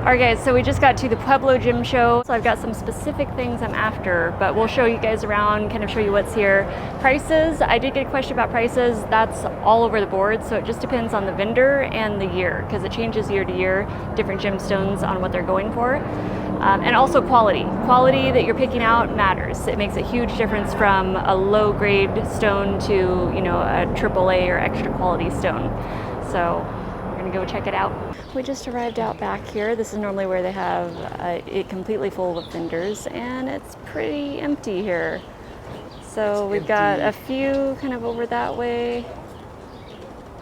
Alright guys, so we just got to the Pueblo Gem Show. So I've got some specific things I'm after, but we'll show you guys around, kind of show you what's here. Prices, I did get a question about prices. That's all over the board, so it just depends on the vendor and the year, because it changes year to year, different gemstones on what they're going for. And also quality. Quality that you're picking out matters. It makes a huge difference from a low grade stone to, you know, a AAA or extra quality stone. So we're gonna go check it out. We just arrived out back here. This is normally where they have it completely full of vendors, and it's pretty empty here. So we've got a few kind of over that way.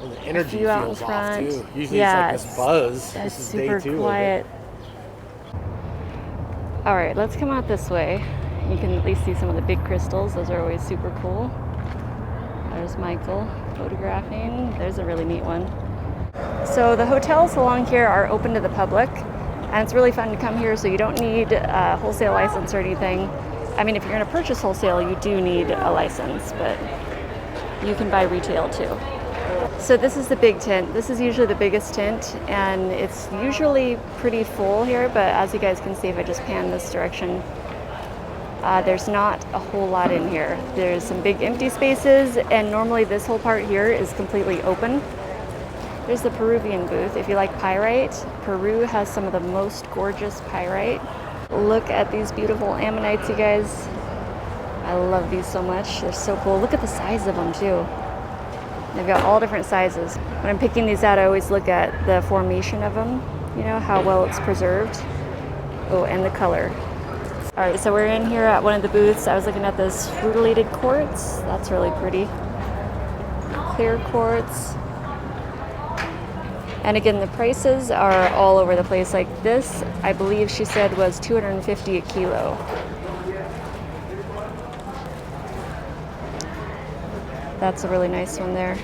And the energy feels out in off front. too. Usually Yeah, it's like this buzz. This is super day 2 quiet. of it. All right, let's come out this way. You can at least see some of the big crystals. Those are always super cool. There's Michael photographing. There's a really neat one. So the hotels along here are open to the public, and it's really fun to come here, so you don't need a wholesale license or anything. I mean, if you're going to purchase wholesale, you do need a license, but you can buy retail too. So this is the big tent. This is usually the biggest tent, and it's usually pretty full here, but as you guys can see, if I just pan this direction, there's not a whole lot in here. There's some big empty spaces, and normally this whole part here is completely open. There's the Peruvian booth. If you like pyrite, Peru has some of the most gorgeous pyrite. Look at these beautiful ammonites, you guys. I love these so much. They're so cool. Look at the size of them too. They've got all different sizes. When I'm picking these out, I always look at the formation of them, you know, how well it's preserved. Oh, and the color. All right, so we're in here at one of the booths. I was looking at this rutilated quartz. That's really pretty. Clear quartz. And again, the prices are all over the place. Like this, I believe she said was $250 a kilo. That's a really nice one there.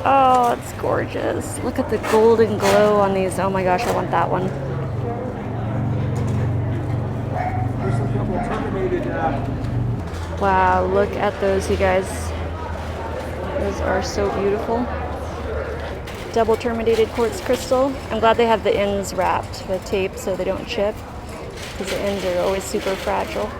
Oh, it's gorgeous. Look at the golden glow on these. Oh my gosh, I want that one. Wow, look at those, you guys. Those are so beautiful. Double terminated quartz crystal. I'm glad they have the ends wrapped with tape so they don't chip, because the ends are always super fragile.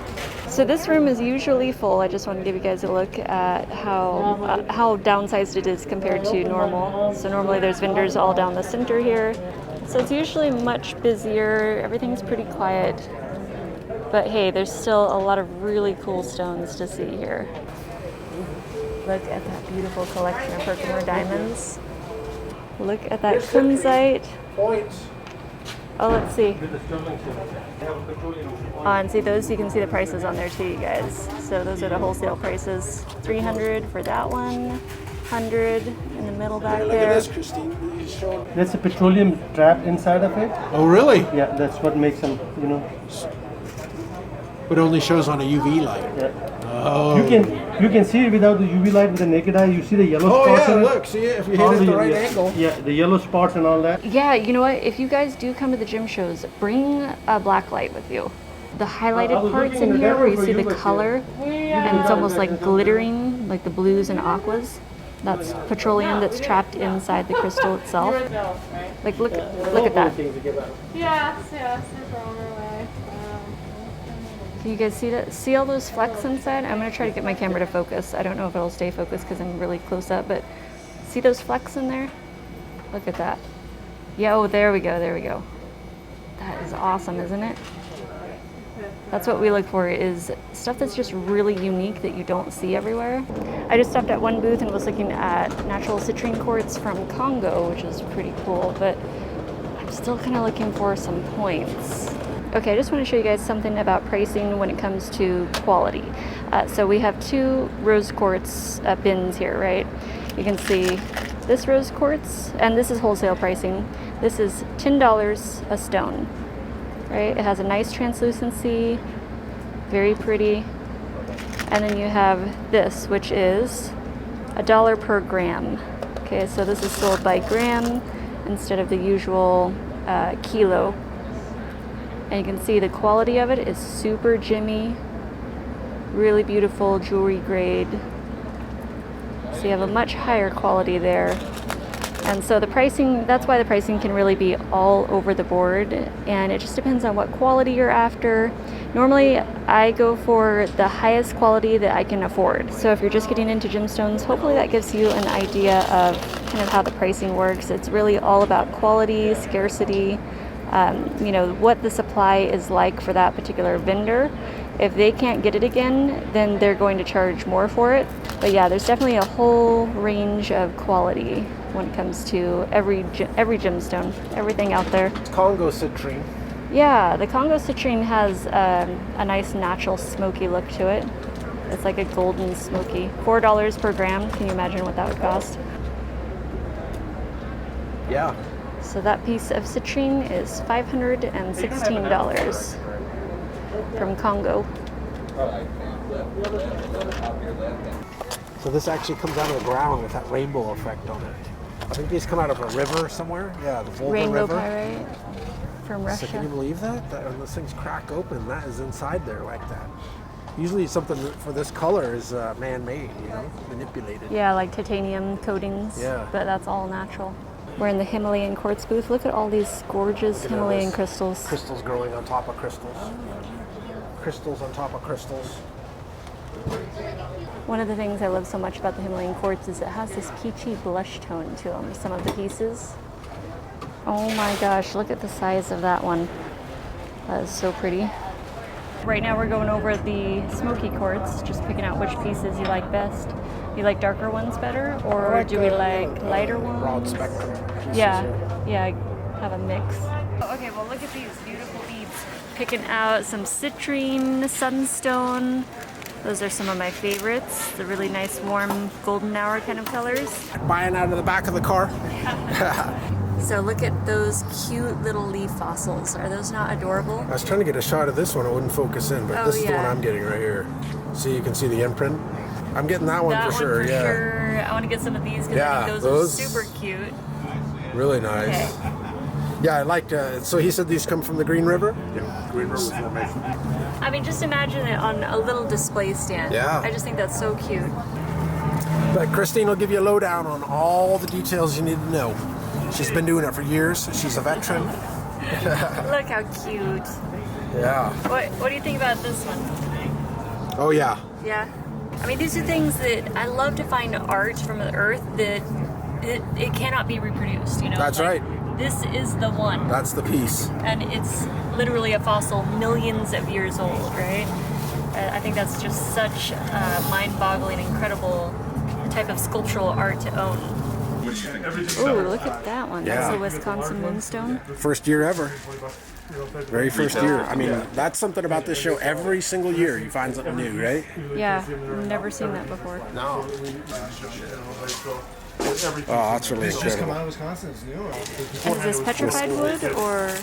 So this room is usually full. I just want to give you guys a look at how downsized it is compared to normal. So normally there's vendors all down the center here. So it's usually much busier. Everything's pretty quiet. But hey, there's still a lot of really cool stones to see here. Look at that beautiful collection of Herkimer diamonds. Look at that kunzite. Oh, let's see. And see those, you can see the prices on there too, you guys. So those are the wholesale prices. $300 for that one, $100 in the middle back there. Look at this, Christine. There's a petroleum trap inside of it. Oh, really? Yeah, that's what makes them, you know. But only shows on a UV light. Yeah. Oh. You can see it without the UV light with the naked eye. You see the yellow spots in it? Look, see it if you hit it at the right angle. Yeah, the yellow spots and all that. Yeah, you know what? If you guys do come to the gem shows, bring a black light with you. The highlighted parts in here where you see the color and it's almost like glittering, like the blues and aquas. That's petroleum that's trapped inside the crystal itself. Like look at that. Yeah, super on our way. Can you guys see that? See all those flecks inside? I'm gonna try to get my camera to focus. I don't know if it'll stay focused because I'm really close up, but see those flecks in there? Look at that. Yeah, oh, there we go, there we go. That is awesome, isn't it? That's what we look for, is stuff that's just really unique that you don't see everywhere. I just stopped at one booth and was looking at natural citrine quartz from Congo, which is pretty cool, but I'm still kind of looking for some points. Okay, I just want to show you guys something about pricing when it comes to quality. So we have 2 rose quartz bins here, right? You can see this rose quartz, and this is wholesale pricing. This is $10 a stone, right? It has a nice translucency, very pretty. And then you have this, which is $1 per gram. Okay, so this is sold by gram instead of the usual kilo. And you can see the quality of it is super gemmy, really beautiful jewelry grade. So you have a much higher quality there. And so the pricing, that's why the pricing can really be all over the board, and it just depends on what quality you're after. Normally, I go for the highest quality that I can afford. So if you're just getting into gemstones, hopefully that gives you an idea of kind of how the pricing works. It's really all about quality, scarcity, you know, what the supply is like for that particular vendor. If they can't get it again, then they're going to charge more for it. But yeah, there's definitely a whole range of quality when it comes to every gemstone, everything out there. It's Congo citrine. Yeah, the Congo citrine has a nice natural smoky look to it. It's like a golden smoky. $4 per gram. Can you imagine what that would cost? Yeah. So that piece of citrine is $516 from Congo. So this actually comes out of the ground with that rainbow effect on it. I think these come out of a river somewhere. Yeah, the Volga Rainbow River. pyrite from Russia. So can you believe that? When those things crack open, that is inside there like that. Usually something for this color is man-made, you know, manipulated. Yeah, like titanium coatings. Yeah. But that's all natural. We're in the Himalayan quartz booth. Look at all these gorgeous Himalayan crystals. Crystals growing on top of crystals. Crystals on top of crystals. One of the things I love so much about the Himalayan quartz is it has this peachy blush tone to them, some of the pieces. Oh my gosh, look at the size of that one. That is so pretty. Right now we're going over the smoky quartz, just picking out which pieces you like best. You like darker ones better, or do we like lighter ones? Broad spectrum pieces. Yeah, have a mix. Okay, well look at these beautiful beads. Picking out some citrine, sunstone. Those are some of my favorites. The really nice, warm, golden hour kind of colors. Buying out of the back of the car. So look at those cute little leaf fossils. Are those not adorable? I was trying to get a shot of this one. It wouldn't focus in, but this is the one I'm getting right here. See, you can see the imprint. I'm getting that one for sure. Yeah. Sure. I want to get some of these because I think those are super cute. Really nice. Okay. Yeah, I liked. So he said these come from the Green River. Yeah, Green River Formation. I mean, just imagine it on a little display stand. Yeah. I just think that's so cute. But Christine will give you a lowdown on all the details you need to know. She's been doing it for years. She's a veteran. Look how cute. Yeah. What do you think about this one? Oh yeah. Yeah. I mean, these are things that I love to find art from the earth that it cannot be reproduced. You know. That's right. This is the one. That's the piece. And it's literally a fossil millions of years old, right? I think that's just such mind-boggling, incredible type of sculptural art to own. Ooh, look at that one. Yeah. That's a Wisconsin moonstone. First year ever. Very first year. I mean, that's something about this show. Every single year you find something new, right? Yeah, I've never seen that before. No. Oh, that's really incredible. out of Wisconsin. It's new. And is this petrified wood or?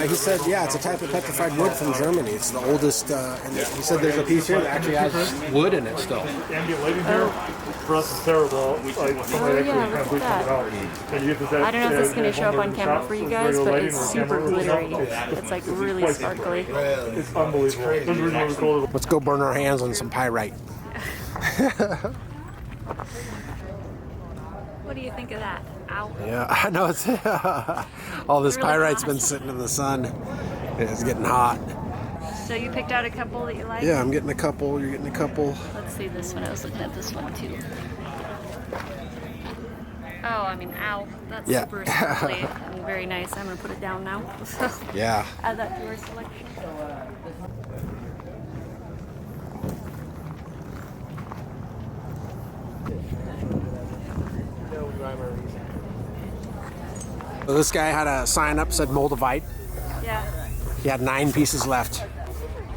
He said, yeah, it's a type of petrified wood from Germany. It's the oldest, and he said there's a piece here that actually has wood in it still. Ambient lighting here, for us it's terrible. Like, somebody yeah, actually kind of look at bleaches it out. And you get I don't know if this is going to show up on camera for you guys, but it's super glittery. It's like really sparkly. It's unbelievable. There's a reason why we call it. Let's go burn our hands on some pyrite. What do you think of that? Ow. Yeah, I know it's all this Really pyrite's hot. been sitting in the sun. It's getting hot. So you picked out a couple that you like? Yeah, I'm getting a couple. You're getting a couple. Let's see this one. I was looking at this one too. Oh, I mean, ow. That's Yeah. super sparkly and very nice. I'm going to put it down now. So Yeah. add that to our selection. So this guy had a sign up said Moldavite. Yeah. He had 9 pieces left.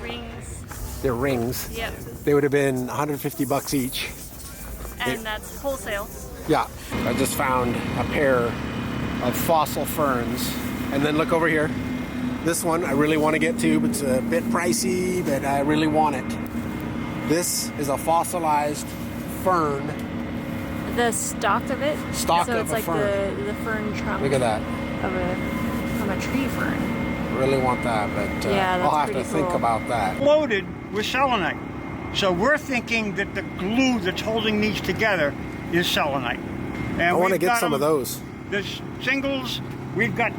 Rings. They're rings. Yep. They would have been $150 each. And that's wholesale. Yeah. I just found a pair of fossil ferns. And then look over here. This one I really want to get to, but it's a bit pricey, but I really want it. This is a fossilized fern. The stalk of it. Stalk so of it's a like fern. the fern trunk. Look at that. From a tree fern. Really want that, but Yeah, that's I'll have to pretty think cool. about that. Loaded with selenite. So we're thinking that the glue that's holding these together is selenite. And I want to we've get got some of them- those. There's singles. We've got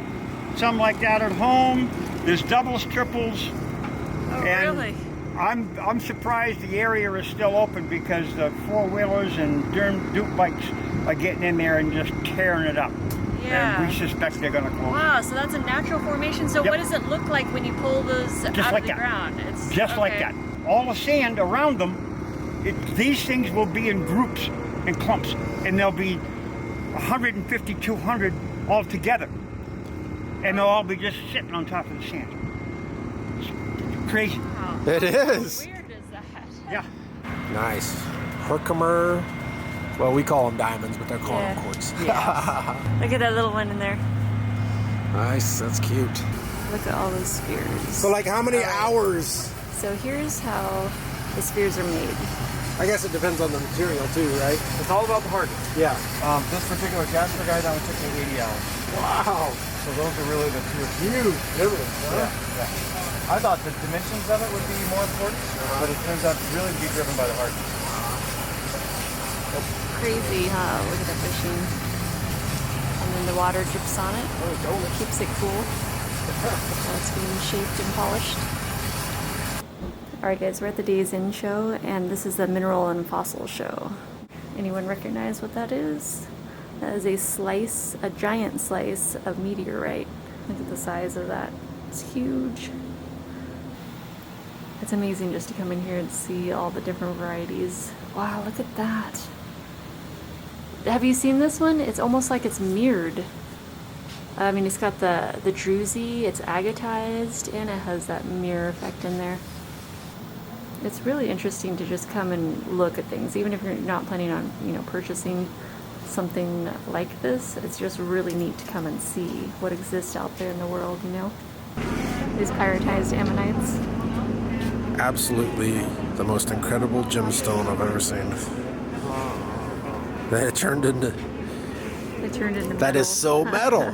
some like that at home. There's doubles, triples. Oh, And really? I'm surprised the area is still open because the four-wheelers and Duke bikes are getting in there and just tearing it up. Yeah. And we suspect they're going to close. Wow, so that's a natural formation. So Yep. what does it look like when you pull those out like of the that. ground? It's Just like okay. that. All the sand around them, these things will be in groups and clumps, and there'll be 150, 200 all together. And they'll all be just sitting on top of the sand. It's crazy. Wow. It How is. weird is that? Yeah. Nice. Herkimer. Well, we call them diamonds, but they're calling them quartz. Look at that little one in there. Nice. That's cute. Look at all those spheres. So, like, how many hours? So here's how the spheres are made. I guess it depends on the material too, right? It's all about the hardness. Yeah. This particular Jasper guy, that one took me 80 hours. Wow. So those are really the two. Huge difference, huh? Yeah. I thought the dimensions of it would be more important, but it turns out to really be driven by the hardness. Crazy, huh? Look at that fishing. And then the water drips on it. Keeps it cool. While it's being shaped and polished. Alright guys, we're at the Days Inn show, and this is the Mineral and Fossil show. Anyone recognize what that is? That is a slice, a giant slice of meteorite. Look at the size of that. It's huge. It's amazing just to come in here and see all the different varieties. Wow, look at that. Have you seen this one? It's almost like it's mirrored. I mean, it's got the druzy, it's agatized, and it has that mirror effect in there. It's really interesting to just come and look at things, even if you're not planning on, purchasing something like this. It's just really neat to come and see what exists out there in the world, These pyritized ammonites. Absolutely the most incredible gemstone I've ever seen. It turned into. That is so metal.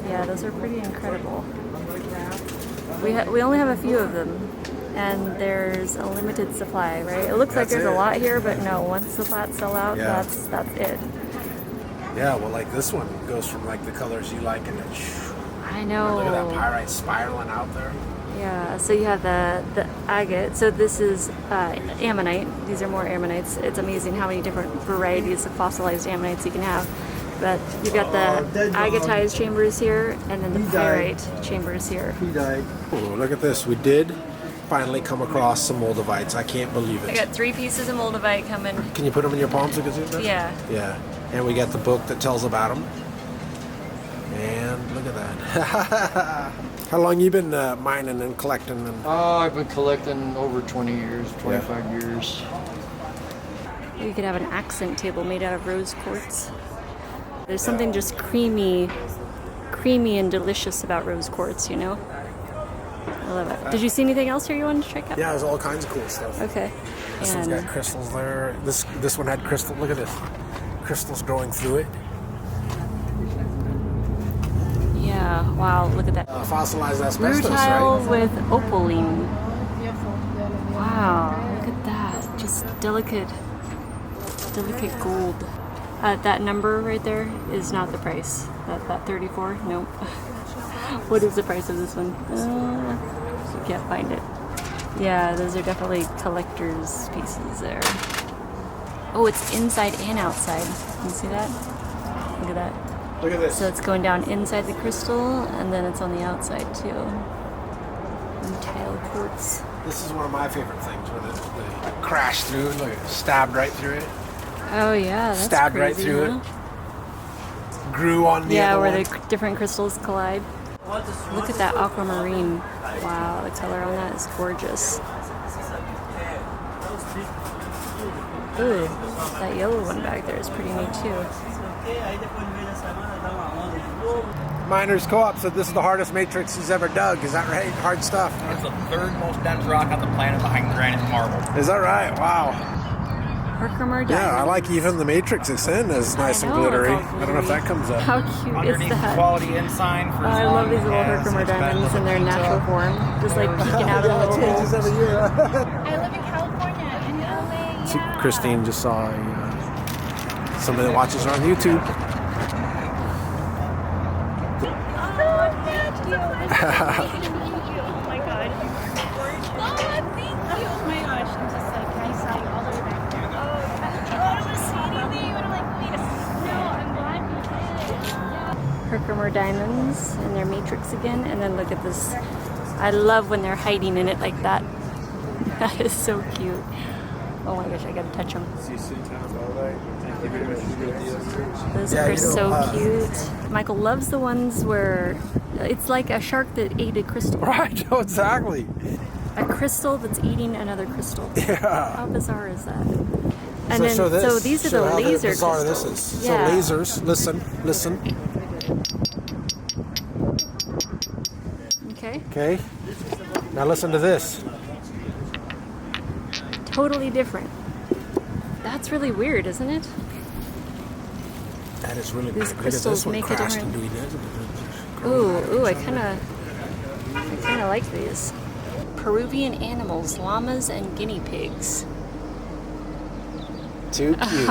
Yeah, those are pretty incredible. We only have a few of them, and there's a limited supply, right? It looks like That's there's it. a lot here, but no. Once the flats sell out, Yeah. that's it. Yeah, well, like this one goes from like the colors you like, and then I know. look at that pyrite spiraling out there. Yeah, so you have the agate. So this is ammonite. These are more ammonites. It's amazing how many different varieties of fossilized ammonites you can have. But you've got the agatized chambers here, and then the pyrite chambers here. He died. Oh, look at this. We did finally come across some moldavites. I can't believe I it. got 3 pieces of moldavite coming. Can you put them in your palms so you can see them? Yeah. Yeah. And we got the book that tells about them. And look at that. How long you been mining and collecting? I've been collecting over 20 years, 25 years. You could have an accent table made out of rose quartz. There's something just creamy and delicious about rose quartz, I love it. Did you see anything else here you wanted to check out? Yeah, there's all kinds of cool stuff. Okay. This one's got crystals there. This one had crystal. Look at this. Crystals growing through it. Yeah, wow, look at that. Fossilized asbestos, Rutile right? with opaline. Wow, look at that. Just delicate gold. That number right there is not the price. That 34? Nope. What is the price of this one? You can't find it. Yeah, those are definitely collector's pieces there. Oh, it's inside and outside. Can you see that? Look at that. Look at this. So it's going down inside the crystal, and then it's on the outside too. Rutile quartz. This is one of my favorite things when it crashed through, look, it stabbed right through it. Oh yeah, that's Stabbed crazy, right through huh? it. Grew on the Yeah, other where one. the different crystals collide. Look at that aquamarine. Wow, the color on that is gorgeous. Ooh, that yellow one back there is pretty neat too. Miners Co-op said this is the hardest matrix he's ever dug. Is that right? Hard stuff. It's the third most dense rock on the planet behind granite and marble. Is that right? Wow. Herkimer diamond. Yeah, I like even the matrix it's in is nice and know, it's glittery. all I don't know if that comes up. How cute Underneath is the that? quality ensign for Oh, I love these little as Herkimer it's been diamonds in their looking natural up. form. Just like peeking out of the little holes. every year. I live in California, in LA. See, Christine just saw somebody that watches her on YouTube. guys. Thank you. Oh my god. Oh, thank you. Oh my gosh. I'm just like, I saw you all the way back there. Oh, I don't want to see anything. I don't like me to. No, I'm glad you did. Yeah. Herkimer diamonds and their matrix again. And then look at this. I love when they're hiding in it like that. That is so cute. Oh my gosh, I gotta touch them. Those are so cute. Michael loves the ones where it's like a shark that ate a crystal. Right, no, exactly. A crystal that's eating another crystal. Yeah. How bizarre is that? And So then, show this. so these are Show the how laser bizarre crystals. this is. Yeah. So lasers, listen. Okay. Okay. Now listen to this. Totally different. That's really weird, isn't it? That is really These weird. crystals This one make a crashed different- into each other. Ooh, I kind of like these. Peruvian animals, llamas and guinea pigs. Too cute.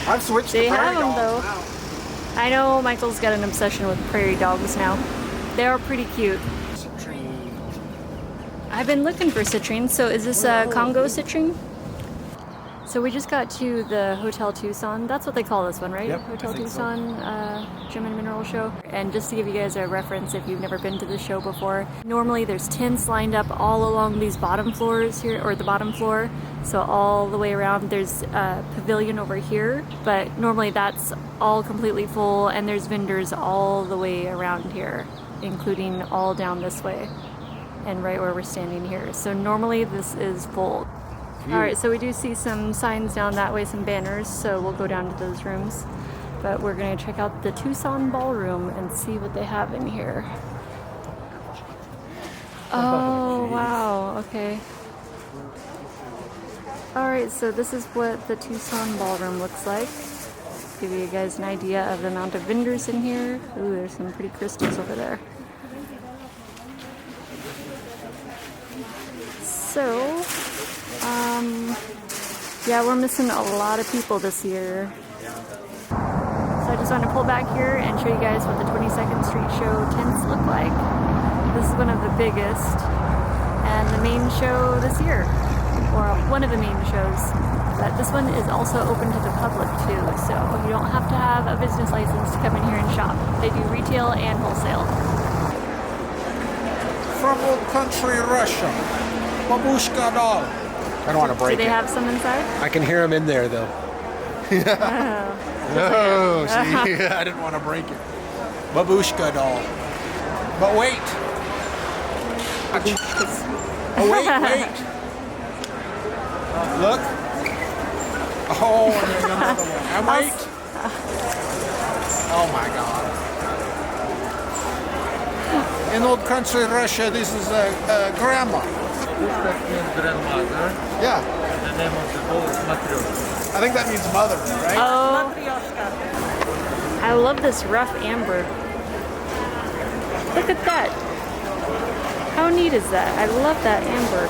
I've switched They to have prairie them dogs though. now. I know Michael's got an obsession with prairie dogs now. They are pretty cute. I've been looking for citrine. So is this a Congo citrine? So we just got to the Hotel Tucson. That's what they call this one, right? Yep, Hotel I think so. Tucson Gem and Mineral Show. And just to give you guys a reference, if you've never been to the show before, normally there's tents lined up all along these bottom floors here, or the bottom floor. So all the way around, there's a pavilion over here, but normally that's all completely full, and there's vendors all the way around here, including all down this way and right where we're standing here. So normally this is full. All right, so we do see some signs down that way, some banners, so we'll go down to those rooms. But we're gonna check out the Tucson Ballroom and see what they have in here. Oh, wow, okay. All right, so this is what the Tucson Ballroom looks like. Give you guys an idea of the amount of vendors in here. Ooh, there's some pretty crystals over there. So, yeah, we're missing a lot of people this year. So I just want to pull back here and show you guys what the 22nd Street Show tents look like. This is one of the biggest and the main show this year, or one of the main shows. But this one is also open to the public too, so you don't have to have a business license to come in here and shop. They do retail and wholesale. From old country Russia. Babushka doll. I don't want to break Do they it. have some inside? I can hear them in there though. No, see, I didn't want to break it. Babushka doll. But wait. Oh, wait. Look. Oh, and there's another one. And wait. Oh my God. In old country Russia, this is a grandma. That means grandmother. Yeah. The name of the boat is Matryoshka. I think that means mother, right? Oh, I love this rough amber. Look at that. How neat is that? I love that amber.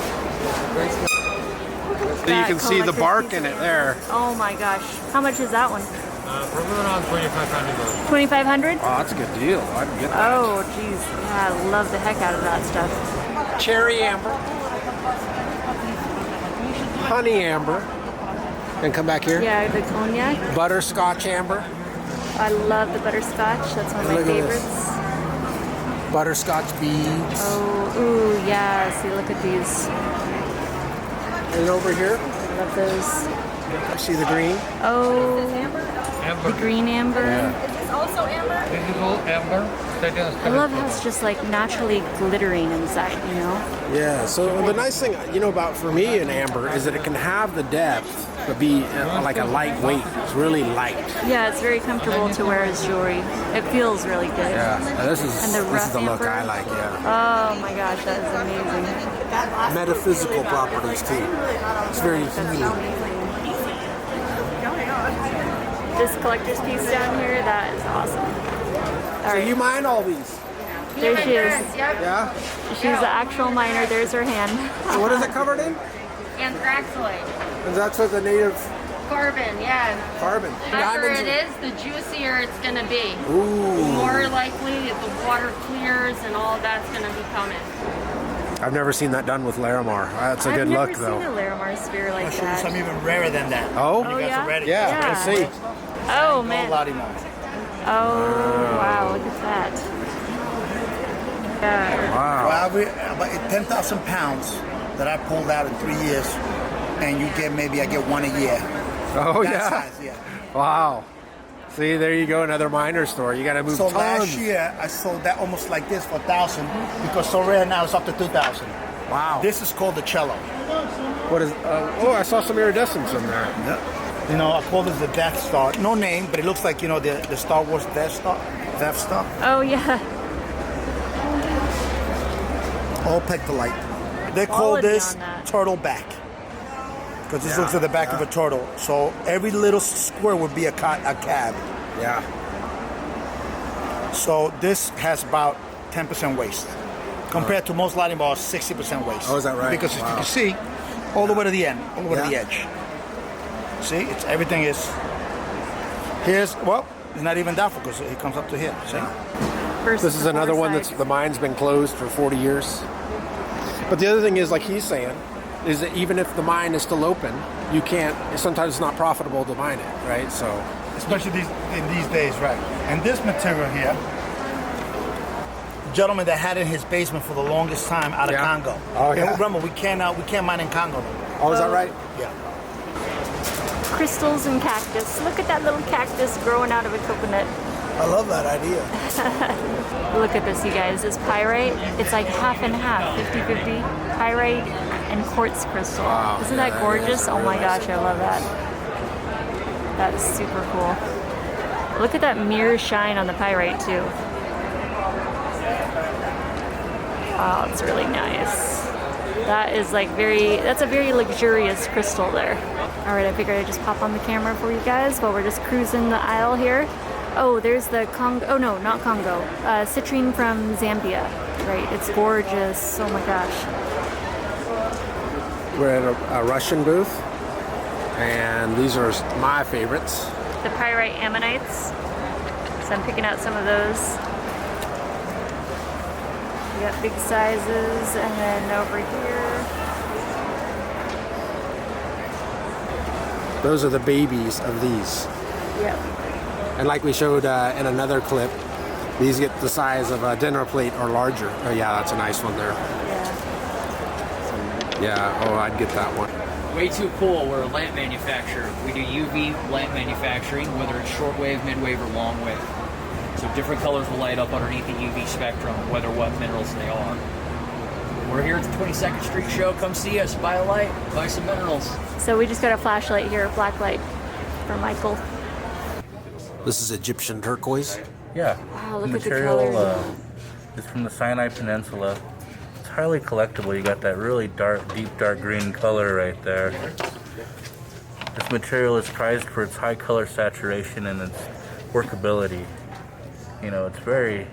So you can see the bark in it there. Oh my gosh. How much is that one? Probably around $2,500. 2,500? Oh, that's a good deal. I'd get that. Oh, geez. Yeah, I love the heck out of that stuff. Cherry amber. Honey amber. And come back here. Yeah, the cognac. Butterscotch amber. I love the butterscotch. That's one of my Look at this. favorites. Butterscotch beads. Oh, ooh, yeah. See, look at these. And over here, I love those. see the green? Oh, Amber. the green amber. This is all amber. I love how it's just like naturally glittering inside, you know? Yeah, so the nice thing, about for me in amber is that it can have the depth, but be like a lightweight. It's really light. Yeah, it's very comfortable to wear as jewelry. It feels really good. Yeah, this is And the rough the look amber? I like, yeah. Oh my gosh, that is amazing. Metaphysical properties too. It's very healing. This collector's piece down here, that is awesome. All So right, you mine all these? there she is. Yeah? She's the actual miner. There's her hand. So what is it covered in? Anthraxoid. And that's what the native carbon, yeah. Carbon. The darker Diamonds it are- is, the juicier it's gonna be. Ooh. More likely the water clears and all that's gonna be coming. I've never seen that done with Larimar. That's a good look, though. I've never seen a Larimar sphere like I'll show you that. something even rarer than that. Oh? Oh, You guys yeah? are ready? Yeah, let's see. Oh, man. Larimar. Oh, wow, look at that. Yeah. Wow. Well, about 10,000 pounds that I pulled out in 3 years, and you get maybe I get one a year. Oh, That yeah. size, yeah. Wow. See, there you go, another miner store. You got to move So tons. last year I sold that almost like this for 1,000 because so rare now it's up to 2,000. Wow. This is called the cello. What is? Oh, I saw some iridescence in there. Yeah. You know, I call this the Death Star. No name, but it looks like, you know, the Star Wars Death Star. Oh, yeah. All pectolite. They call Quality this on that. turtle back. Because this looks like the back of a turtle. So every little square would be a cab. Yeah. So this has about 10% waste. Compared to most lighting bars, 60% waste. Oh, is that right? Because Wow. you can see, all the way to the end, all the way to the Yeah. edge. See, everything is, here's, well, it's not even that because it comes up to here, see? Versus This is the another one foresight. that's the mine's been closed for 40 years. But the other thing is, like he's saying, is that even if the mine is still open, you can't. Sometimes it's not profitable to mine it, right? So, Especially in these days, right? And this material here, gentleman that had it in his basement for the longest time out of Yeah. Congo. Oh, yeah. And remember, we can't mine in Congo no more. oh, is that right? Yeah. Crystals and cactus. Look at that little cactus growing out of a coconut. I love that idea. Look at this, you guys. This pyrite, it's like half and half, 50-50. Pyrite and quartz crystal. Wow. Isn't Yeah, that that gorgeous? is Oh my really gosh, I love that. That's super cool. Look at that mirror shine on the pyrite too. Oh, it's really nice. That is like that's a very luxurious crystal there. All right, I figured I'd just pop on the camera for you guys while we're just cruising the aisle here. Oh, there's the Congo, oh no, not Congo, citrine from Zambia. Right, it's gorgeous, oh my gosh. We're at a Russian booth, and these are my favorites. The pyrite ammonites, so I'm picking out some of those. We got big sizes, and then over here, Those are the babies of these. yep. And like we showed in another clip, these get the size of a dinner plate or larger. Oh yeah, that's a nice one there. Yeah. Yeah, oh, I'd get that one. Way too cool. We're a lamp manufacturer. We do UV lamp manufacturing, whether it's shortwave, midwave, or long wave. So different colors will light up underneath the UV spectrum, whether what minerals they are. We're here at the 22nd Street Show. Come see us. Buy a light. Buy some minerals. So we just got a flashlight here, a black light for Michael. This is Egyptian turquoise. Yeah. Wow, look the at the material colors. is from the Sinai Peninsula. It's highly collectible. You got that really deep dark green color right there. This material is prized for its high color saturation and its workability. You know, it's very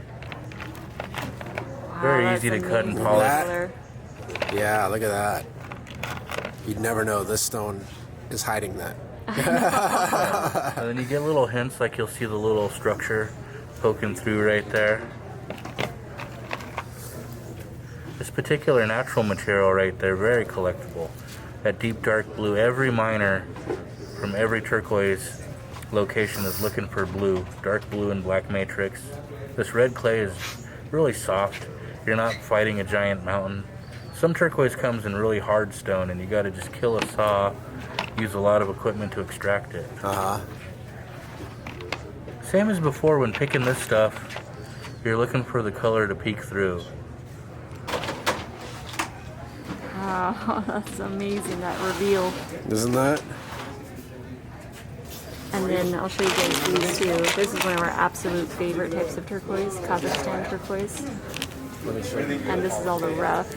Wow, easy that's to cut and amazing polish. color. Yeah, look at that. You'd never know this stone is hiding that. And then you get little hints, like you'll see the little structure poking through right there. This particular natural material right there, very collectible. That deep dark blue, every miner from every turquoise location is looking for blue, dark blue and black matrix. This red clay is really soft. You're not fighting a giant mountain. Some turquoise comes in really hard stone and you gotta just kill a saw, use a lot of equipment to extract it. Same as before, when picking this stuff, you're looking for the color to peek through. Wow, that's amazing, that reveal. Isn't that? And then I'll show you guys these too. This is one of our absolute favorite types of turquoise, Kazakhstan turquoise. And this is all the rough,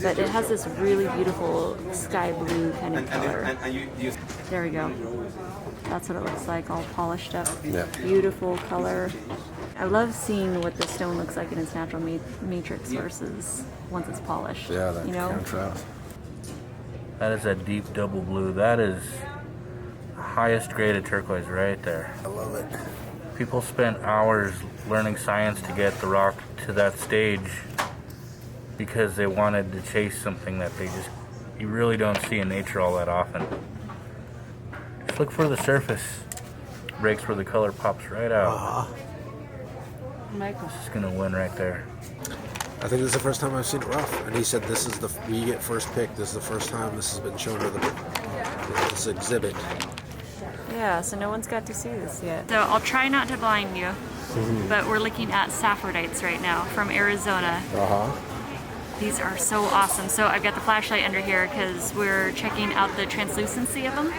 but it has this really beautiful sky blue kind of color. There we go. That's what it looks like, all polished up. Yeah. Beautiful color. I love seeing what the stone looks like in its natural matrix versus once it's polished. Yeah, that you know? contrast. That is that deep double blue. That is highest graded turquoise right there. I love it. People spent hours learning science to get the rock to that stage because they wanted to chase something that you really don't see in nature all that often. Just look for the surface breaks where the color pops right out. Michael's just gonna win right there. I think this is the first time I've seen it rough, and he said this is we get first pick. This is the first time this has been shown to this exhibit. Yeah, so no one's got to see this yet. So I'll try not to blind you, but we're looking at sapphirdites right now from Arizona. These are so awesome. So I've got the flashlight under here because we're checking out the translucency of them.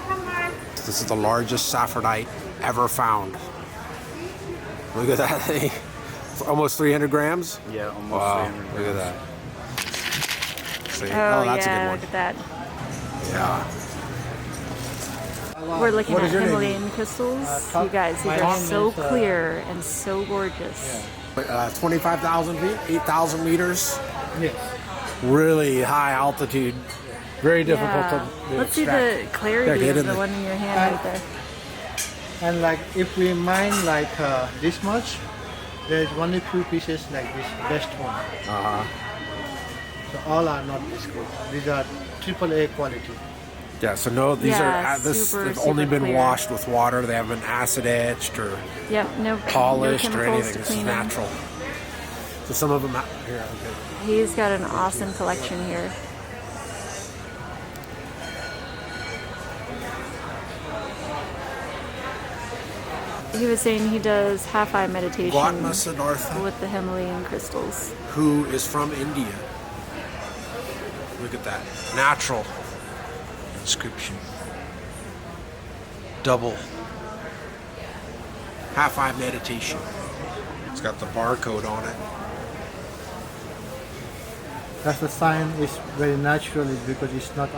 This is the largest sapphirite ever found. Look at that thing. Almost 300 grams? Yeah, almost Wow, 300 look at grams. that. See? Oh, that's yeah, a look good at that. one. Yeah. We're looking What at is your name? Himalayan crystals. You guys, these are so clear and so gorgeous. 25,000 feet, 8,000 meters. Yes. Really high altitude. Very difficult to Let's see extract. the clarity There, of get in the there. one in your hand right there. And like if we mine like this much, there's only few pieces like this best one. So all are not this good. These are AAA quality. Yeah, so no, these Yeah, are they've super only been clear. washed with water. They haven't been acid etched or Yep, no polished no or chemicals anything. to This is clean them. natural. So some of them here. Okay. He's got an awesome collection here. He was saying he does half-eye meditation Gautama Siddhartha, with the Himalayan crystals. who is from India. Look at that. Natural inscription. Double. Half-eye meditation. It's got the barcode on it. That's the sign is very natural is because it's not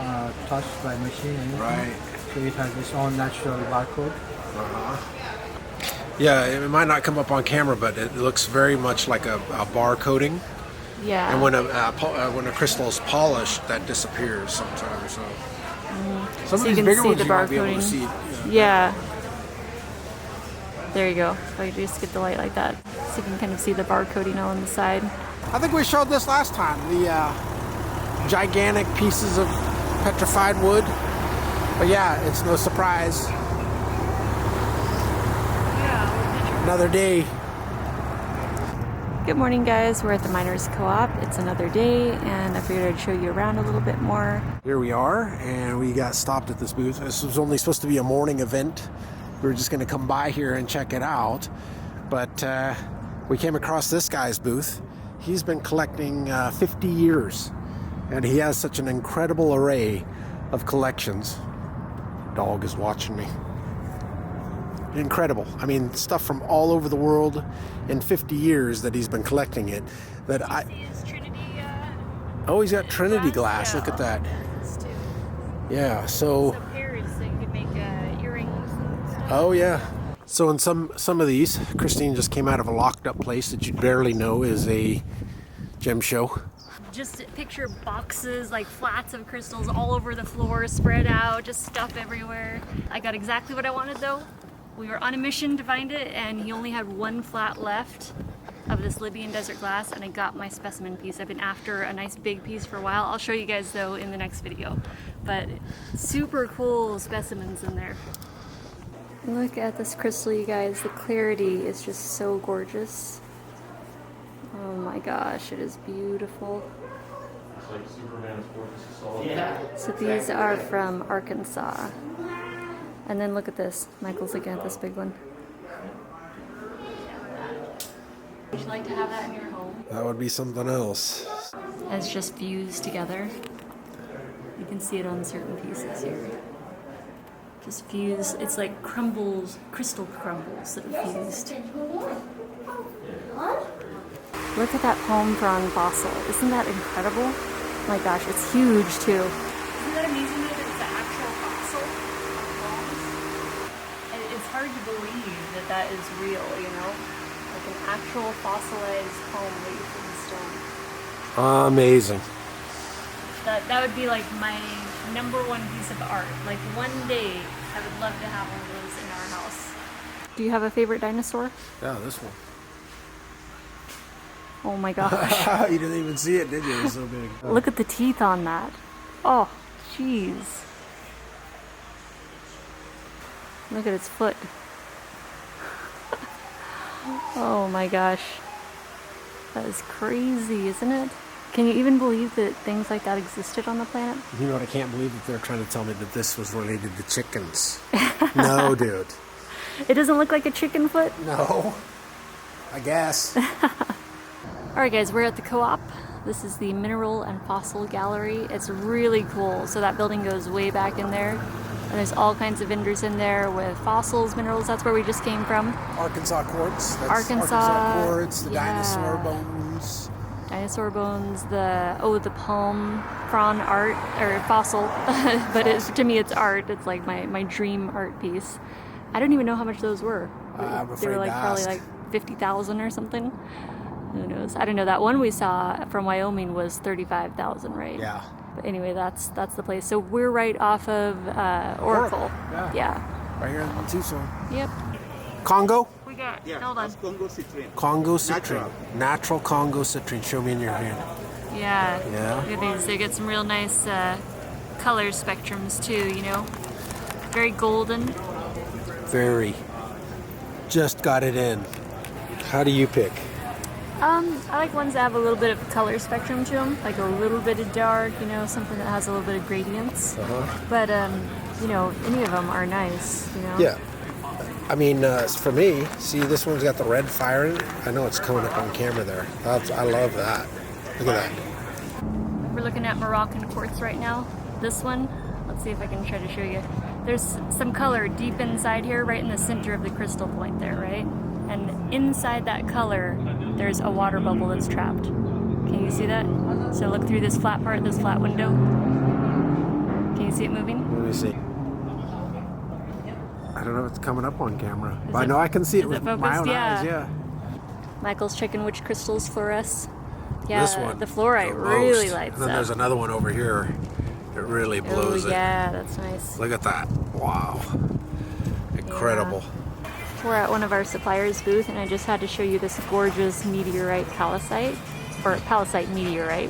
touched by machine. Anything. Right. So it has its own natural barcode. Yeah, it might not come up on camera, but it looks very much like a bar coating. Yeah. And when a crystal is polished, that disappears sometimes. So some So of you these can bigger see ones the you might be able to barcoding. see. Yeah. There you go. If I just get the light like that, so you can kind of see the barcoding on the side. I think we showed this last time. The gigantic pieces of petrified wood. But yeah, it's no surprise. Another day. Good morning, guys. We're at the Miners Co-op. It's another day, and I figured I'd show you around a little bit more. Here we are, and we got stopped at this booth. This was only supposed to be a morning event. We were just going to come by here and check it out. But we came across this guy's booth. He's been collecting 50 years, and he has such an incredible array of collections. Dog is watching me. Incredible. I mean, stuff from all over the world in 50 years that he's been collecting it. Oh, he's got Trinity glass. Look at that. Yeah, so Pairs, so you could make earrings and stuff. oh yeah. So in some of these, Christine just came out of a locked up place that you'd barely know is a gem show. Just picture boxes, like flats of crystals all over the floor, spread out, just stuff everywhere. I got exactly what I wanted though. We were on a mission to find it, and he only had one flat left of this Libyan desert glass, and I got my specimen piece. I've been after a nice big piece for a while. I'll show you guys though in the next video. But super cool specimens in there. Look at this crystal, you guys. The clarity is just so gorgeous. Oh my gosh, it is beautiful. So these are from Arkansas. And then look at this. Michael's looking at this big one. Would you like to have that in your home? That would be something else. It's just fused together. You can see it on certain pieces here. Just fused. It's like crumbles, crystal crumbles that are fused. Look at that palm frond fossil. Isn't that incredible? Oh my gosh, it's huge too. Isn't that amazing that it's an actual fossil? And it's hard to believe that that is real, you know? Like an actual fossilized palm leaf in stone. Amazing. That would be like my #1 piece of art. Like one day I would love to have one of those in our house. Do you have a favorite dinosaur? Yeah, this one. Oh my gosh. You didn't even see it, did you? It was so big. Look at the teeth on that. Oh, jeez. Look at its foot. Oh my gosh. That is crazy, isn't it? Can you even believe that things like that existed on the planet? You know what? I can't believe that they're trying to tell me that this was related to chickens. No, dude. It doesn't look like a chicken foot? No. I guess. Alright guys, we're at the co-op. This is the Mineral and Fossil Gallery. It's really cool. So that building goes way back in there. And there's all kinds of vendors in there with fossils, minerals. That's where we just came from. Arkansas quartz. That's Arkansas quartz, the yeah. dinosaur bones. Dinosaur bones, the palm frond art, or fossil. But to me it's art. It's like my dream art piece. I don't even know how much those were. They were like probably like 50,000 or something. Who knows? I don't know. That one we saw from Wyoming was 35,000, right? Yeah. But anyway, that's the place. So we're right off of Oracle. Yeah. Right here in Tucson. Yep. Congo? We got. Hold on. Congo citrine. Natural Congo citrine. Show me in your hand. Yeah. Yeah. Look at these. They get some real nice color spectrums too. You know, very golden. Very. Just got it in. How do you pick? I like ones that have a little bit of color spectrum to them, like a little bit of dark, you know, something that has a little bit of gradients. But, you know, any of them are nice, you know? Yeah. I mean, for me, see, this one's got the red fire in it. I know it's coming up on camera there. I love that. Look at that. We're looking at Moroccan quartz right now. This one, let's see if I can try to show you. There's some color deep inside here, right in the center of the crystal point there, right? And inside that color, there's a water bubble that's trapped. Can you see that? So look through this flat part, this flat window. Can you see it moving? Let me see. I don't know if it's coming up on camera. But I know I can see it with my own eyes, yeah. Michael's checking which crystals fluoresce. Yeah, This one, the fluorite the really most. lights And then up. there's another one over here. It really blows Oh yeah, that's nice. it. Look at that. Wow. Incredible. We're at one of our suppliers' booth, and I just had to show you this gorgeous meteorite calcite, or calcite meteorite.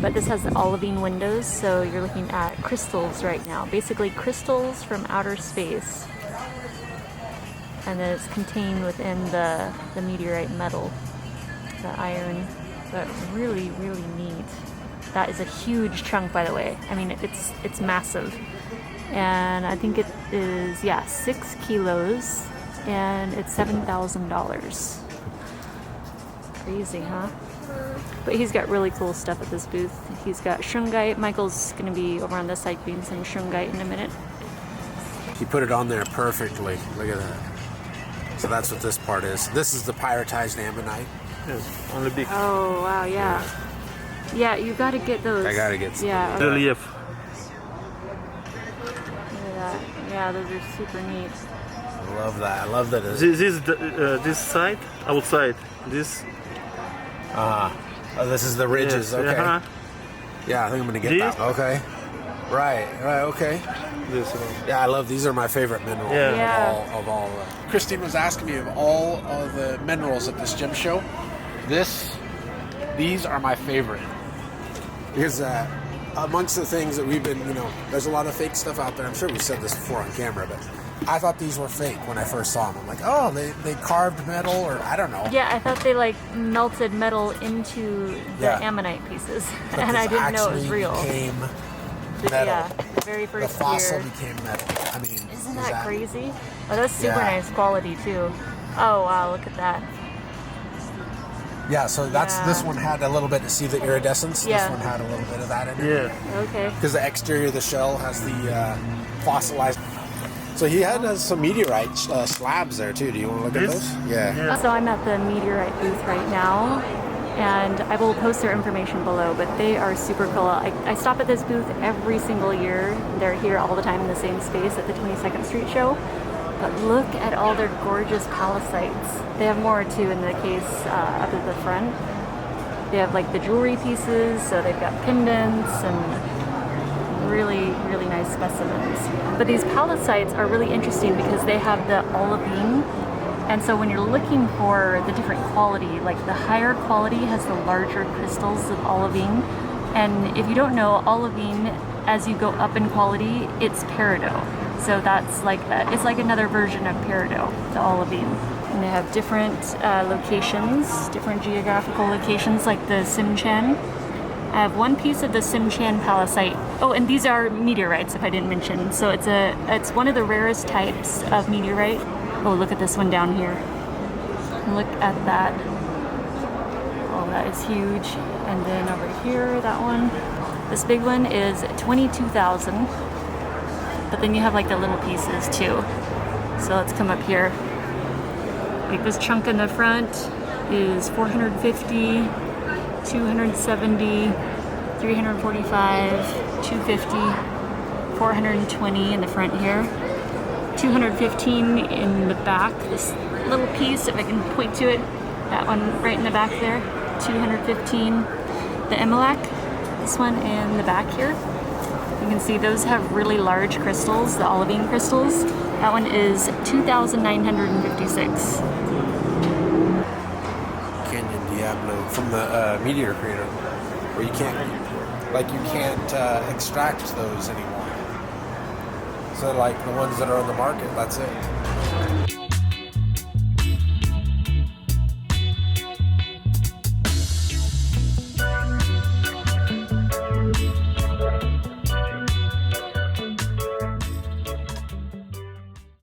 But this has the olivine windows, so you're looking at crystals right now. Basically crystals from outer space. And then it's contained within the meteorite metal, the iron. But really, really neat. That is a huge chunk, by the way. I mean, it's massive. And I think it is, 6 kilos. And it's $7,000. Crazy, huh? But he's got really cool stuff at this booth. He's got shungite. Michael's going to be over on this side getting some shungite in a minute. He put it on there perfectly. Look at that. So that's what this part is. This is the pyritized ammonite. Yes, on the big Oh, wow, yeah. Yeah, you got to get those. I gotta get some. Yeah, okay. relief. Look at that. Yeah, those are super neat. I love that. I love that. This side, outside. This. Oh, this is the ridges. Yes, Okay. Yeah, I think I'm gonna get These? that. Okay. Right. Okay. This one. Yeah, I love these. Are my favorite minerals Yeah. of all. Christine was asking me of all of the minerals at this gem show. These are my favorite because amongst the things that we've been, there's a lot of fake stuff out there. I'm sure we said this before on camera, but I thought these were fake when I first saw them. I'm like, oh, they carved metal, or I don't know. Yeah, I thought they melted metal into the ammonite pieces, But and I this didn't know it was actually real. Became metal. Yeah, the very The first fossil year. became metal. I mean, Isn't that crazy? Oh, that's super Yeah. nice quality too. Oh wow, look at that. Yeah, so this one had a little bit to see the iridescence. Yeah. This one had a little bit of that in it. Yeah. Okay. Because the exterior of the shell has the fossilized. So he had some meteorite slabs there too. Do you want to look at This? those? Yeah. So I'm at the meteorite booth right now, and I will post their information below, but they are super cool. I stop at this booth every single year. They're here all the time in the same space at the 22nd Street show. But look at all their gorgeous calcites. They have more too in the case up at the front. They have the jewelry pieces, so they've got pendants and really, really nice specimens. But these pallasites are really interesting because they have the olivine. And so when you're looking for the different quality, like the higher quality has the larger crystals of olivine. And if you don't know, olivine, as you go up in quality, it's peridot. So that's like that. It's like another version of peridot, the olivine. And they have different locations, different geographical locations, like the Simchan. I have one piece of the Simchan palisite. Oh, and these are meteorites, if I didn't mention. So it's one of the rarest types of meteorite. Oh, look at this one down here. Look at that. Oh, that is huge. And then over here, that one. This big one is 22,000. But then you have like the little pieces too. So let's come up here. Like this chunk in the front is 450, 270, 345, 250, 420 in the front here. 215 in the back, this little piece, if I can point to it, that one right in the back there, 215. The Emelec, this one in the back here, you can see those have really large crystals, the olivine crystals. That one is 2,956. Canyon Diablo from the Meteor Crater, where you can't extract those anymore. So like the ones that are on the market, that's it.